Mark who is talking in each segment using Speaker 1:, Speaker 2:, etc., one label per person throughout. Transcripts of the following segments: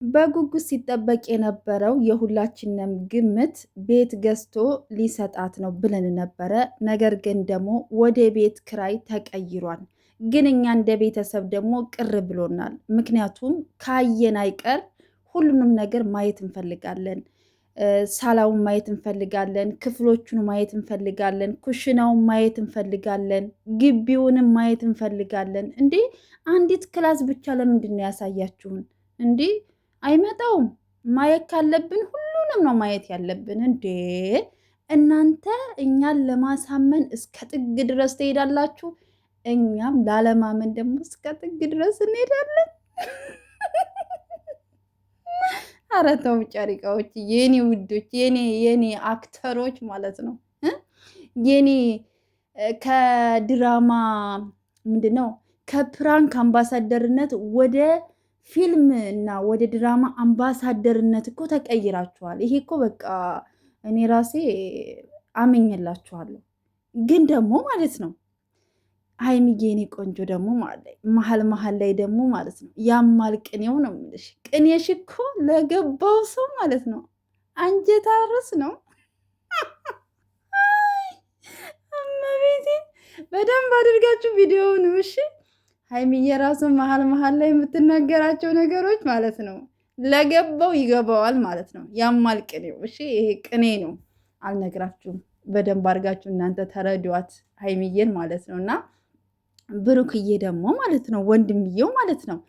Speaker 1: በጉጉት ሲጠበቅ የነበረው የሁላችንም ግምት ቤት ገዝቶ ሊሰጣት ነው ብለን ነበረ። ነገር ግን ደግሞ ወደ ቤት ክራይ ተቀይሯል። ግን እኛ እንደ ቤተሰብ ደግሞ ቅር ብሎናል። ምክንያቱም ካየን አይቀር ሁሉንም ነገር ማየት እንፈልጋለን። ሳላውን ማየት እንፈልጋለን፣ ክፍሎቹን ማየት እንፈልጋለን፣ ኩሽናውን ማየት እንፈልጋለን፣ ግቢውንም ማየት እንፈልጋለን። እንዴ አንዲት ክላስ ብቻ ለምንድን ነው ያሳያችሁን? እንዲህ አይመጣውም። ማየት ካለብን ሁሉንም ነው ማየት ያለብን። እንዴ እናንተ እኛን ለማሳመን እስከ ጥግ ድረስ ትሄዳላችሁ፣ እኛም ላለማመን ደግሞ እስከ ጥግ ድረስ እንሄዳለን። ኧረ ተው ጨሪቃዎች፣ የኔ ውዶች፣ የኔ አክተሮች ማለት ነው። የኔ ከድራማ ምንድን ነው ከፕራንክ አምባሳደርነት ወደ ፊልም እና ወደ ድራማ አምባሳደርነት እኮ ተቀይራችኋል። ይሄ እኮ በቃ እኔ ራሴ አመኝላችኋለሁ። ግን ደግሞ ማለት ነው ሀይሚዬ የኔ ቆንጆ ደግሞ መሀል ላይ ደግሞ ማለት ነው ያማል ቅኔው ነው የምልሽ። ቅኔሽ እኮ ለገባው ሰው ማለት ነው አንጀት አርስ ነው። እመቤቴ በደንብ አድርጋችሁ ቪዲዮውን እሺ። ሀይሚዬ ራሱ መሀል ላይ የምትናገራቸው ነገሮች ማለት ነው ለገባው ይገባዋል ማለት ነው። ያማል ቅኔው እሺ። ይሄ ቅኔ ነው፣ አልነግራችሁም። በደንብ አድርጋችሁ እናንተ ተረዷት ሀይሚዬን ማለት ነው። እና ብሩክዬ ደግሞ ማለት ነው ወንድምየው ማለት ነው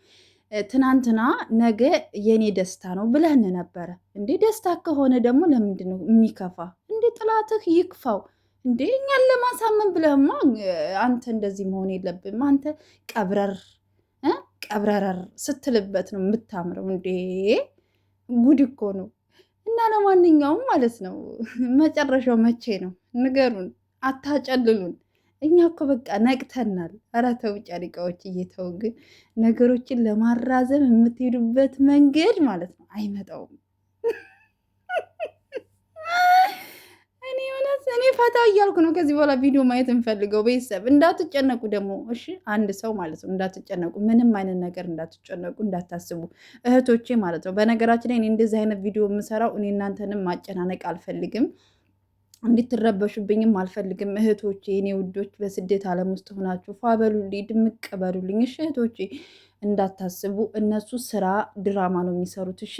Speaker 1: ትናንትና ነገ የኔ ደስታ ነው ብለህን ነበረ እንዴ? ደስታ ከሆነ ደግሞ ለምንድን ነው የሚከፋ እንዴ? ጥላትህ ይክፋው እንዴ? እኛን ለማሳመን ብለህማ አንተ እንደዚህ መሆን የለብም። አንተ ቀብረረር ስትልበት ነው የምታምረው እንዴ! ጉድ እኮ ነው። እና ለማንኛውም ማለት ነው መጨረሻው መቼ ነው ንገሩን፣ አታጨልሉን። እኛ እኮ በቃ ነቅተናል። ኧረ ተው ጨሪቃዎች፣ እየተው ግን ነገሮችን ለማራዘም የምትሄዱበት መንገድ ማለት ነው አይመጣውም። እኔ ፈታ እያልኩ ነው። ከዚህ በኋላ ቪዲዮ ማየት እንፈልገው። ቤተሰብ እንዳትጨነቁ ደግሞ እሺ፣ አንድ ሰው ማለት ነው እንዳትጨነቁ፣ ምንም አይነት ነገር እንዳትጨነቁ፣ እንዳታስቡ እህቶቼ ማለት ነው። በነገራችን ላይ እኔ እንደዚህ አይነት ቪዲዮ የምሰራው እኔ እናንተንም ማጨናነቅ አልፈልግም፣ እንድትረበሹብኝም አልፈልግም። እህቶቼ የኔ ውዶች በስደት ዓለም ውስጥ ሆናችሁ ፋበሉልኝ፣ ድምቅ በሉልኝ። እሺ እህቶቼ እንዳታስቡ፣ እነሱ ስራ ድራማ ነው የሚሰሩት። እሺ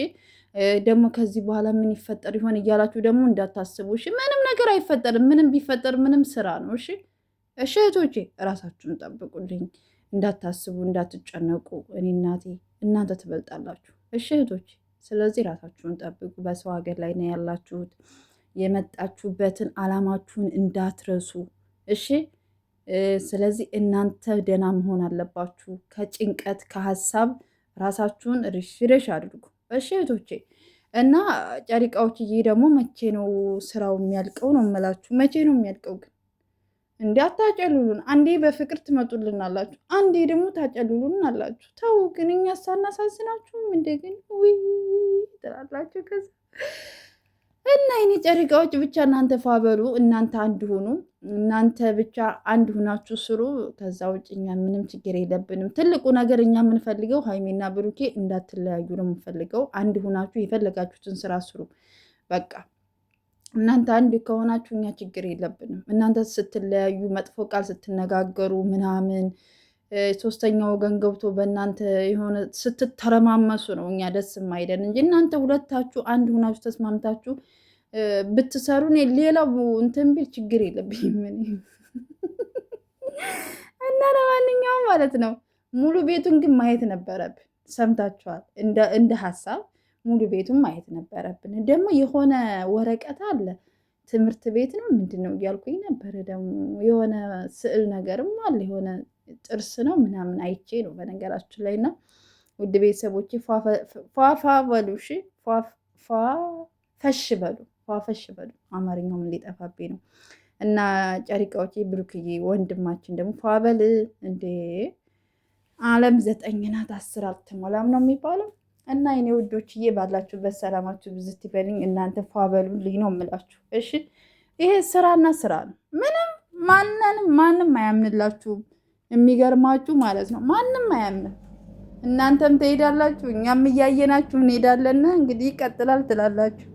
Speaker 1: ደግሞ ከዚህ በኋላ ምን ይፈጠር ይሆን እያላችሁ ደግሞ እንዳታስቡ። እሺ ምንም ነገር አይፈጠርም። ምንም ቢፈጠር ምንም ስራ ነው። እሺ እሺ እህቶቼ ራሳችሁን ጠብቁልኝ፣ እንዳታስቡ፣ እንዳትጨነቁ። እኔ እናንተ ትበልጣላችሁ። እሺ እህቶቼ ስለዚህ ራሳችሁን ጠብቁ። በሰው ሀገር ላይ ነው ያላችሁት። የመጣችሁበትን አላማችሁን እንዳትረሱ እሺ። ስለዚህ እናንተ ደህና መሆን አለባችሁ። ከጭንቀት ከሀሳብ ራሳችሁን ሪፍሬሽ አድርጉ እሺ እህቶቼ። እና ጨሪቃዎችዬ ደግሞ መቼ ነው ስራው የሚያልቀው ነው የምላችሁ። መቼ ነው የሚያልቀው ግን? እንዲ አታጨልሉን። አንዴ በፍቅር ትመጡልን አላችሁ፣ አንዴ ደግሞ ታጨልሉን አላችሁ። ተው ግን እኛ ሳናሳዝናችሁም እንደግን ውይ ትላላችሁ ከዛ እና የኔ ጨሪቃዎች ብቻ እናንተ ፋበሉ፣ እናንተ አንድ ሁኑ፣ እናንተ ብቻ አንድ ሁናችሁ ስሩ። ከዛ ውጭ እኛ ምንም ችግር የለብንም። ትልቁ ነገር እኛ የምንፈልገው ሀይሜና ብሩኬ እንዳትለያዩ ነው የምንፈልገው። አንድ ሁናችሁ የፈለጋችሁትን ስራ ስሩ። በቃ እናንተ አንድ ከሆናችሁ እኛ ችግር የለብንም። እናንተ ስትለያዩ መጥፎ ቃል ስትነጋገሩ ምናምን ሶስተኛ ወገን ገብቶ በእናንተ የሆነ ስትተረማመሱ ነው እኛ ደስ የማይደን እንጂ እናንተ ሁለታችሁ አንድ ሁናችሁ ተስማምታችሁ ብትሰሩ ሌላው እንትን ቢል ችግር የለብኝም። እና ለማንኛውም ማለት ነው ሙሉ ቤቱን ግን ማየት ነበረብን። ሰምታችኋል። እንደ ሀሳብ ሙሉ ቤቱን ማየት ነበረብን። ደግሞ የሆነ ወረቀት አለ ትምህርት ቤት ነው ምንድን ነው እያልኩኝ ነበረ። ደግሞ የሆነ ስዕል ነገርም አለ የሆነ ጥርስ ነው ምናምን አይቼ ነው በነገራችን ላይ። እና ውድ ቤተሰቦች ፏፋ በሉ እሺ፣ ፈሽ በሉ፣ ፏፈሽ በሉ። አማርኛው ምን ሊጠፋብኝ ነው። እና ጨሪቃዎች ብሩክዬ ወንድማችን ደግሞ ፏበል እንዴ፣ አለም 9 ናት 10 አልትሞላም ነው የሚባለው። እና የኔ ውዶችዬ ባላችሁበት ሰላማችሁ ብዝት ይበልኝ። እናንተ ፏበሉልኝ ነው የምላችሁ እሺ። ይሄ ስራና ስራ ነው። ምንም ማንም አያምንላችሁም። የሚገርማችሁ ማለት ነው ማንም አያምንም። እናንተም ትሄዳላችሁ፣ እኛም እያየናችሁ እንሄዳለን። እንግዲህ ይቀጥላል ትላላችሁ።